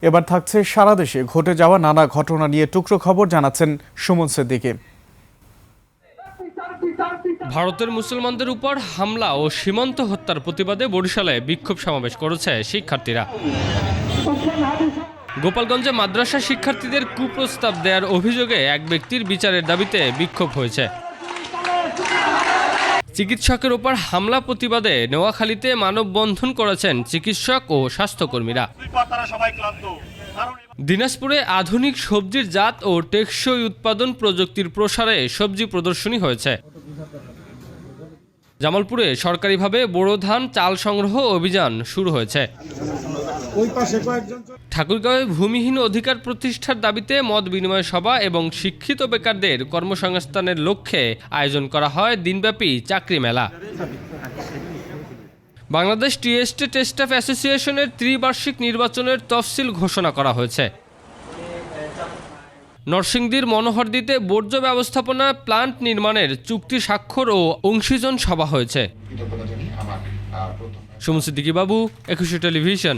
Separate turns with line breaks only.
এবার থাকছে সারা দেশে ঘটে যাওয়া নানা ঘটনা নিয়ে টুকরো খবর জানাচ্ছেন সুমন সিদ্দিকী।
ভারতের মুসলমানদের উপর হামলা ও সীমান্ত হত্যার প্রতিবাদে বরিশালে বিক্ষোভ সমাবেশ করেছে শিক্ষার্থীরা। গোপালগঞ্জে মাদ্রাসা শিক্ষার্থীদের কুপ্রস্তাব দেওয়ার অভিযোগে এক ব্যক্তির বিচারের দাবিতে বিক্ষোভ হয়েছে। চিকিৎসকের উপর হামলা প্রতিবাদে নোয়াখালীতে মানববন্ধন করেছেন চিকিৎসক ও স্বাস্থ্যকর্মীরা। দিনাজপুরে আধুনিক সবজির জাত ও টেকসই উৎপাদন প্রযুক্তির প্রসারে সবজি প্রদর্শনী হয়েছে। জামালপুরে সরকারিভাবে বোরো ধান চাল সংগ্রহ অভিযান শুরু হয়েছে। ঠাকুরগাঁওয়ে ভূমিহীন অধিকার প্রতিষ্ঠার দাবিতে মত বিনিময় সভা এবং শিক্ষিত বেকারদের কর্মসংস্থানের লক্ষ্যে আয়োজন করা হয় দিনব্যাপী চাকরি মেলা। বাংলাদেশ টি এস্টেট স্টাফ অ্যাসোসিয়েশনের ত্রিবার্ষিক নির্বাচনের তফসিল ঘোষণা করা হয়েছে। নরসিংদীর মনোহরদীতে বর্জ্য ব্যবস্থাপনা প্লান্ট নির্মাণের চুক্তি স্বাক্ষর ও অংশীজন সভা হয়েছে। সুমন সিদ্দিকী বাবু, 21 টেলিভিশন।